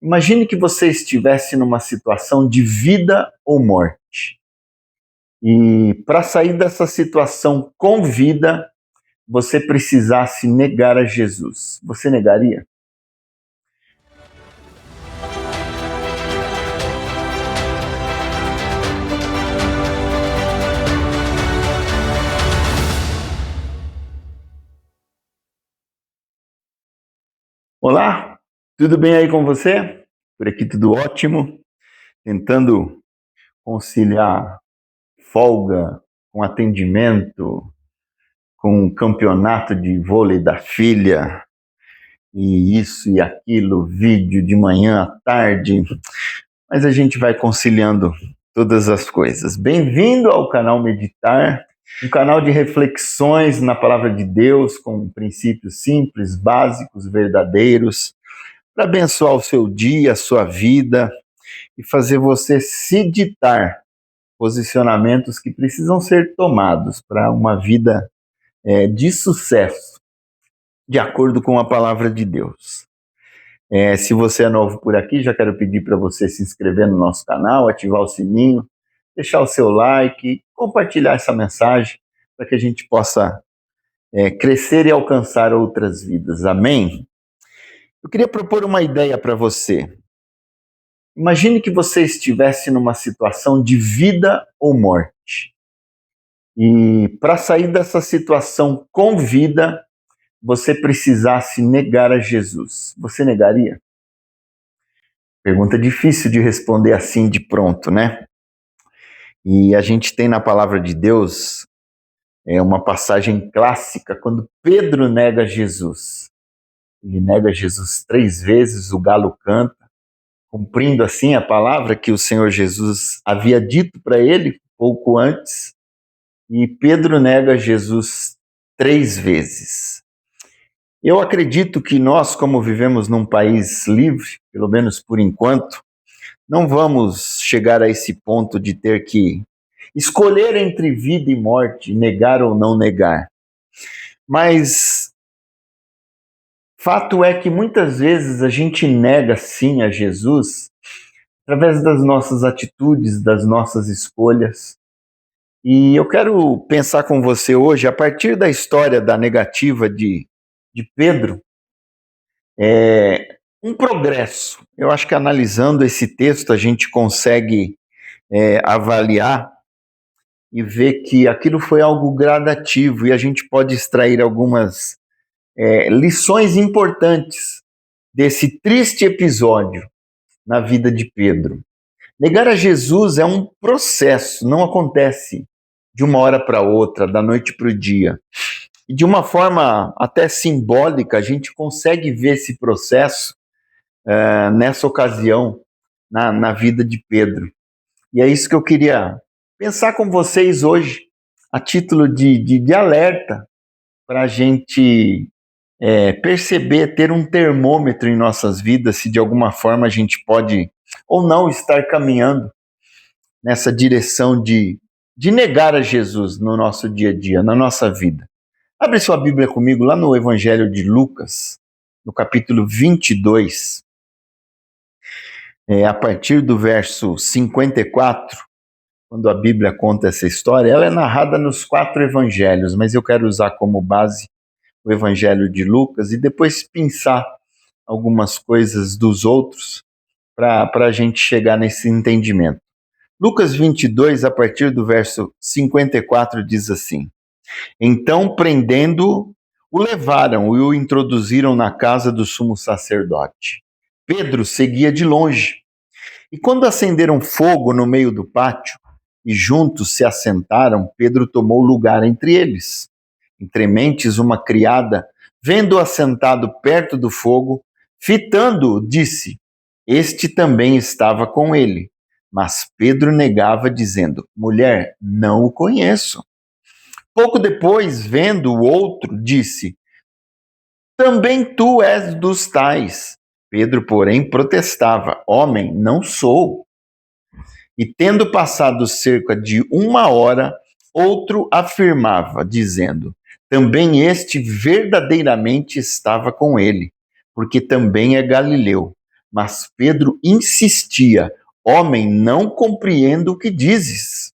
Imagine que você estivesse numa situação de vida ou morte. E para sair dessa situação com vida, você precisasse negar a Jesus. Você negaria? Olá, tudo bem aí com você? Por aqui tudo ótimo, tentando conciliar folga com atendimento, com o campeonato de vôlei da filha, e isso e aquilo, vídeo de manhã à tarde, mas a gente vai conciliando todas as coisas. Bem-vindo ao canal Meditar, um canal de reflexões na Palavra de Deus com princípios simples, básicos, verdadeiros, para abençoar o seu dia, a sua vida e fazer você se ditar posicionamentos que precisam ser tomados para uma vida de sucesso, de acordo com a Palavra de Deus. Se você é novo por aqui, já quero pedir para você se inscrever no nosso canal, ativar o sininho, deixar o seu like, compartilhar essa mensagem para que a gente possa crescer e alcançar outras vidas. Amém? Eu queria propor uma ideia para você. Imagine que você estivesse numa situação de vida ou morte. E para sair dessa situação com vida, você precisasse negar a Jesus. Você negaria? Pergunta difícil de responder assim de pronto, né? E a gente tem na Palavra de Deus uma passagem clássica quando Pedro nega Jesus. Ele nega Jesus 3 vezes, o galo canta, cumprindo assim a palavra que o Senhor Jesus havia dito para ele pouco antes. E Pedro nega Jesus 3 vezes. Eu acredito que nós, como vivemos num país livre, pelo menos por enquanto, não vamos chegar a esse ponto de ter que escolher entre vida e morte, negar ou não negar. Mas fato é que muitas vezes a gente nega sim a Jesus através das nossas atitudes, das nossas escolhas. E eu quero pensar com você hoje, a partir da história da negativa de Pedro, um progresso. Eu acho que analisando esse texto a gente consegue avaliar e ver que aquilo foi algo gradativo e a gente pode extrair algumas lições importantes desse triste episódio na vida de Pedro. Negar a Jesus é um processo, não acontece de uma hora para outra, da noite para o dia. E de uma forma até simbólica, a gente consegue ver esse processo nessa ocasião, na vida de Pedro. E é isso que eu queria pensar com vocês hoje, a título de alerta, para a gente perceber, ter um termômetro em nossas vidas, se de alguma forma a gente pode ou não estar caminhando nessa direção de negar a Jesus no nosso dia a dia, na nossa vida. Abre sua Bíblia comigo lá no Evangelho de Lucas, no capítulo 22, a partir do verso 54, quando a Bíblia conta essa história. Ela é narrada nos 4 evangelhos, mas eu quero usar como base o Evangelho de Lucas e depois pensar algumas coisas dos outros para a gente chegar nesse entendimento. Lucas 22, a partir do verso 54, diz assim: Então, prendendo-o, o levaram e o introduziram na casa do sumo sacerdote. Pedro seguia de longe. E quando acenderam fogo no meio do pátio e juntos se assentaram, Pedro tomou lugar entre eles. Entre mentes, uma criada, vendo-o assentado perto do fogo, fitando-o, disse: Este também estava com ele. Mas Pedro negava, dizendo: Mulher, não o conheço. Pouco depois, vendo o outro, disse: Também tu és dos tais. Pedro, porém, protestava: Homem, não sou. E tendo passado cerca de 1 hora, outro afirmava, dizendo: Também este verdadeiramente estava com ele, porque também é galileu. Mas Pedro insistia: homem, não compreendo o que dizes.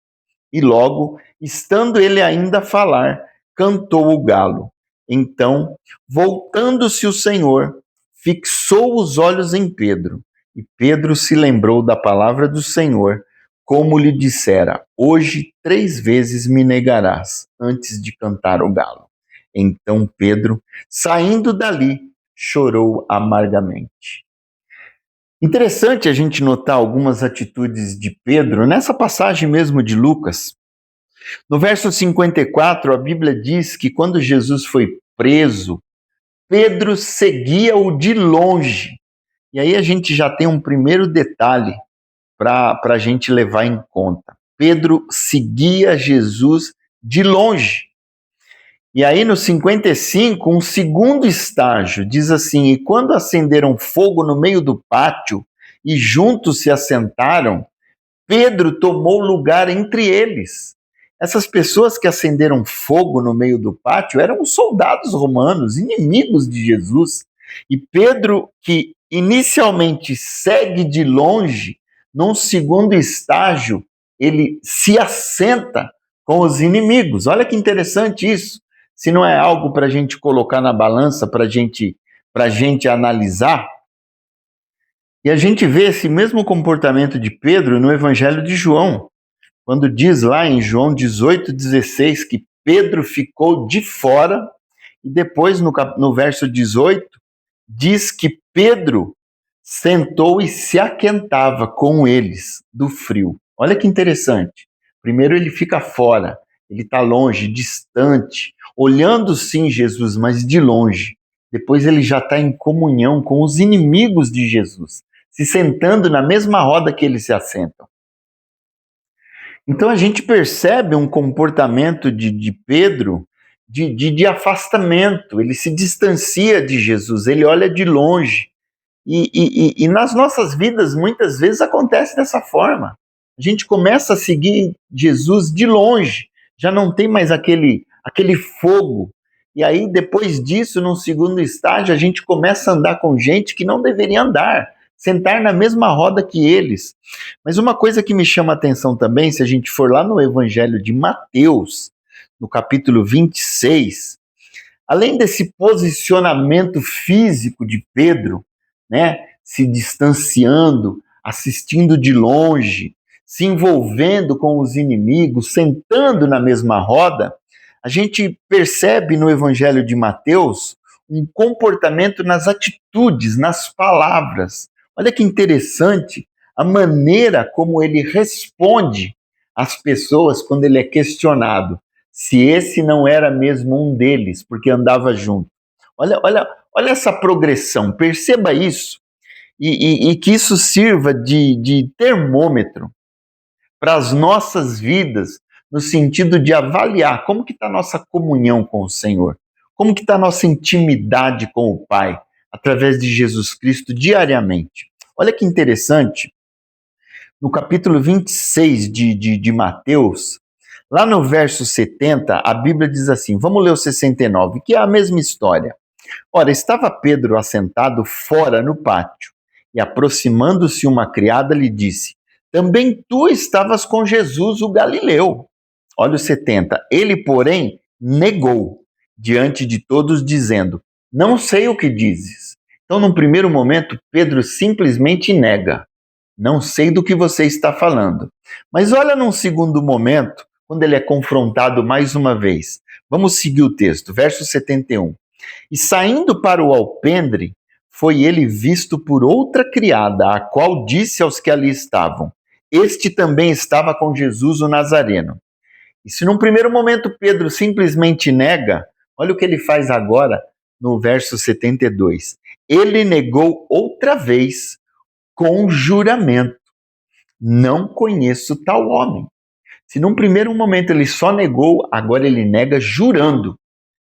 E logo, estando ele ainda a falar, cantou o galo. Então, voltando-se o Senhor, fixou os olhos em Pedro. E Pedro se lembrou da palavra do Senhor, como lhe dissera: hoje 3 vezes me negarás, antes de cantar o galo. Então Pedro, saindo dali, chorou amargamente. Interessante a gente notar algumas atitudes de Pedro nessa passagem mesmo de Lucas. No verso 54, a Bíblia diz que quando Jesus foi preso, Pedro seguia-o de longe. E aí a gente já tem um primeiro detalhe para a gente levar em conta. Pedro seguia Jesus de longe. E aí no 55, um segundo estágio, diz assim: e quando acenderam fogo no meio do pátio e juntos se assentaram, Pedro tomou lugar entre eles. Essas pessoas que acenderam fogo no meio do pátio eram os soldados romanos, inimigos de Jesus. E Pedro, que inicialmente segue de longe, num segundo estágio, ele se assenta com os inimigos. Olha que interessante isso. Se não é algo para a gente colocar na balança, para a gente analisar. E a gente vê esse mesmo comportamento de Pedro no Evangelho de João, quando diz lá em João 18,16 que Pedro ficou de fora, e depois no verso 18 diz que Pedro sentou e se aquentava com eles do frio. Olha que interessante. Primeiro ele fica fora, ele está longe, distante, olhando sim Jesus, mas de longe. Depois ele já está em comunhão com os inimigos de Jesus, se sentando na mesma roda que eles se assentam. Então a gente percebe um comportamento de Pedro de afastamento, ele se distancia de Jesus, ele olha de longe. E nas nossas vidas, muitas vezes acontece dessa forma. A gente começa a seguir Jesus de longe, já não tem mais aquele fogo. E aí, depois disso, num segundo estágio, a gente começa a andar com gente que não deveria andar, sentar na mesma roda que eles. Mas uma coisa que me chama a atenção também, se a gente for lá no Evangelho de Mateus, no capítulo 26, além desse posicionamento físico de Pedro, né, se distanciando, assistindo de longe, se envolvendo com os inimigos, sentando na mesma roda, a gente percebe no Evangelho de Mateus um comportamento nas atitudes, nas palavras. Olha que interessante a maneira como ele responde às pessoas quando ele é questionado se esse não era mesmo um deles, porque andava junto. Olha essa progressão, perceba isso, e que isso sirva de termômetro para as nossas vidas, no sentido de avaliar como que está a nossa comunhão com o Senhor, como que está a nossa intimidade com o Pai, através de Jesus Cristo diariamente. Olha que interessante, no capítulo 26 de Mateus, lá no verso 70, a Bíblia diz assim, vamos ler o 69, que é a mesma história. Ora, estava Pedro assentado fora no pátio, e aproximando-se uma criada lhe disse, também tu estavas com Jesus o Galileu. Olha o 70, ele, porém, negou diante de todos, dizendo, não sei o que dizes. Então, num primeiro momento, Pedro simplesmente nega, não sei do que você está falando. Mas olha num segundo momento, quando ele é confrontado mais uma vez. Vamos seguir o texto, verso 71. E saindo para o alpendre, foi ele visto por outra criada, a qual disse aos que ali estavam, este também estava com Jesus o Nazareno. E se num primeiro momento Pedro simplesmente nega, olha o que ele faz agora no verso 72. Ele negou outra vez com juramento. Não conheço tal homem. Se num primeiro momento ele só negou, agora ele nega jurando.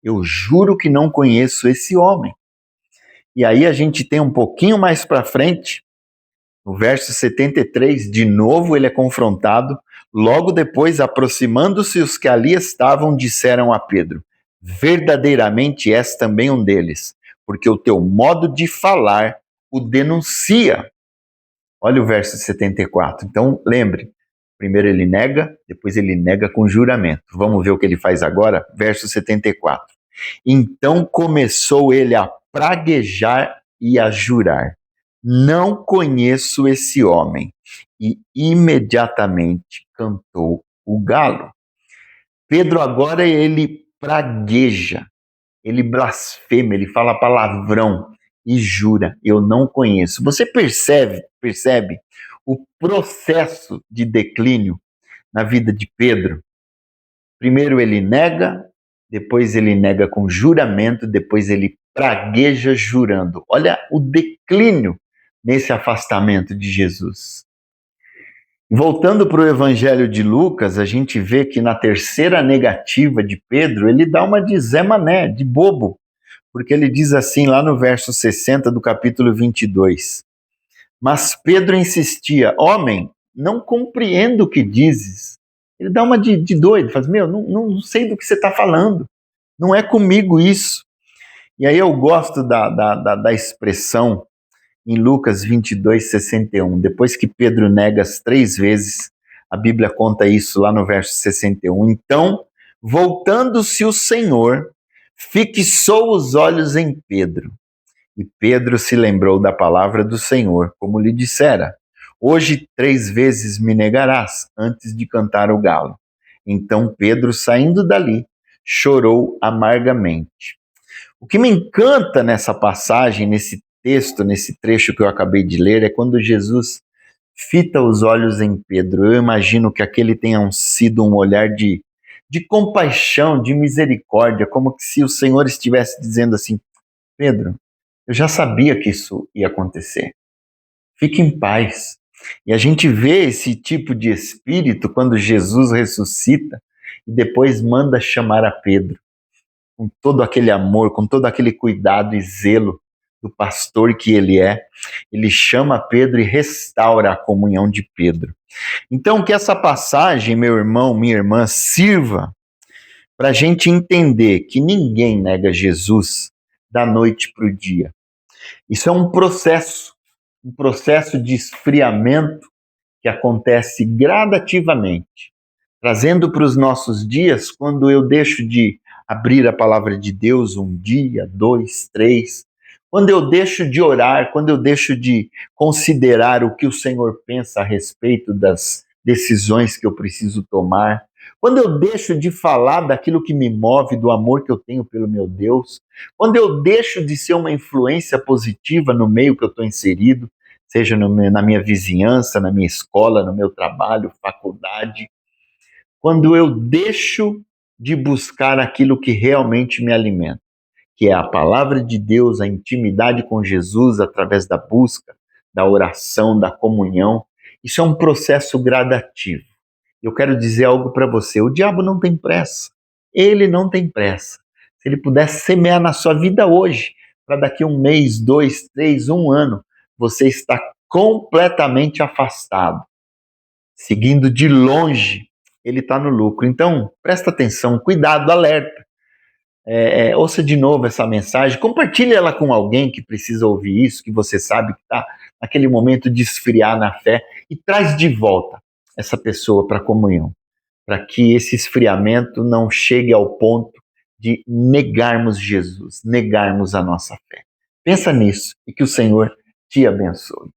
Eu juro que não conheço esse homem. E aí a gente tem um pouquinho mais para frente, no verso 73, de novo ele é confrontado. Logo depois, aproximando-se os que ali estavam, disseram a Pedro, verdadeiramente és também um deles, porque o teu modo de falar o denuncia. Olha o verso 74. Então, lembre, primeiro ele nega, depois ele nega com juramento. Vamos ver o que ele faz agora? Verso 74. Então começou ele a praguejar e a jurar: não conheço esse homem. E imediatamente cantou o galo. Pedro agora ele pragueja, ele blasfema, ele fala palavrão e jura: eu não conheço. Você percebe o processo de declínio na vida de Pedro? Primeiro ele nega, depois ele nega com juramento, depois ele pragueja jurando. Olha o declínio nesse afastamento de Jesus. Voltando para o Evangelho de Lucas, a gente vê que na terceira negativa de Pedro, ele dá uma de Zé Mané, de bobo, porque ele diz assim lá no verso 60 do capítulo 22. Mas Pedro insistia: homem, não compreendo o que dizes. Ele dá uma de doido, faz: meu, não sei do que você está falando, não é comigo isso. E aí eu gosto da expressão em Lucas 22, 61. Depois que Pedro nega as 3 vezes, a Bíblia conta isso lá no verso 61. Então, voltando-se o Senhor, fixou os olhos em Pedro. E Pedro se lembrou da palavra do Senhor, como lhe dissera: hoje 3 vezes me negarás, antes de cantar o galo. Então Pedro, saindo dali, chorou amargamente. O que me encanta nessa passagem, nesse texto, nesse trecho que eu acabei de ler, é quando Jesus fita os olhos em Pedro. Eu imagino que aquele tenha sido um olhar de compaixão, de misericórdia, como se o Senhor estivesse dizendo assim: Pedro, eu já sabia que isso ia acontecer. Fique em paz. E a gente vê esse tipo de espírito quando Jesus ressuscita e depois manda chamar a Pedro. Com todo aquele amor, com todo aquele cuidado e zelo do pastor que ele é, ele chama Pedro e restaura a comunhão de Pedro. Então, que essa passagem, meu irmão, minha irmã, sirva para a gente entender que ninguém nega Jesus da noite para o dia. Isso é um processo de esfriamento que acontece gradativamente, trazendo para os nossos dias, quando eu deixo de abrir a palavra de Deus 1 dia, 2, 3, quando eu deixo de orar, quando eu deixo de considerar o que o Senhor pensa a respeito das decisões que eu preciso tomar, quando eu deixo de falar daquilo que me move, do amor que eu tenho pelo meu Deus, quando eu deixo de ser uma influência positiva no meio que eu estou inserido, seja na minha vizinhança, na minha escola, no meu trabalho, faculdade, quando eu deixo de buscar aquilo que realmente me alimenta, que é a palavra de Deus, a intimidade com Jesus através da busca, da oração, da comunhão, isso é um processo gradativo. Eu quero dizer algo para você: o diabo não tem pressa, ele não tem pressa. Se ele pudesse semear na sua vida hoje, para daqui 1 mês, 2, 3, 1 ano, você está completamente afastado, seguindo de longe, ele está no lucro. Então, presta atenção, cuidado, alerta. Ouça de novo essa mensagem, compartilhe ela com alguém que precisa ouvir isso, que você sabe que está naquele momento de esfriar na fé, e traz de volta essa pessoa para a comunhão, para que esse esfriamento não chegue ao ponto de negarmos Jesus, negarmos a nossa fé. Pensa nisso e que o Senhor te abençoe.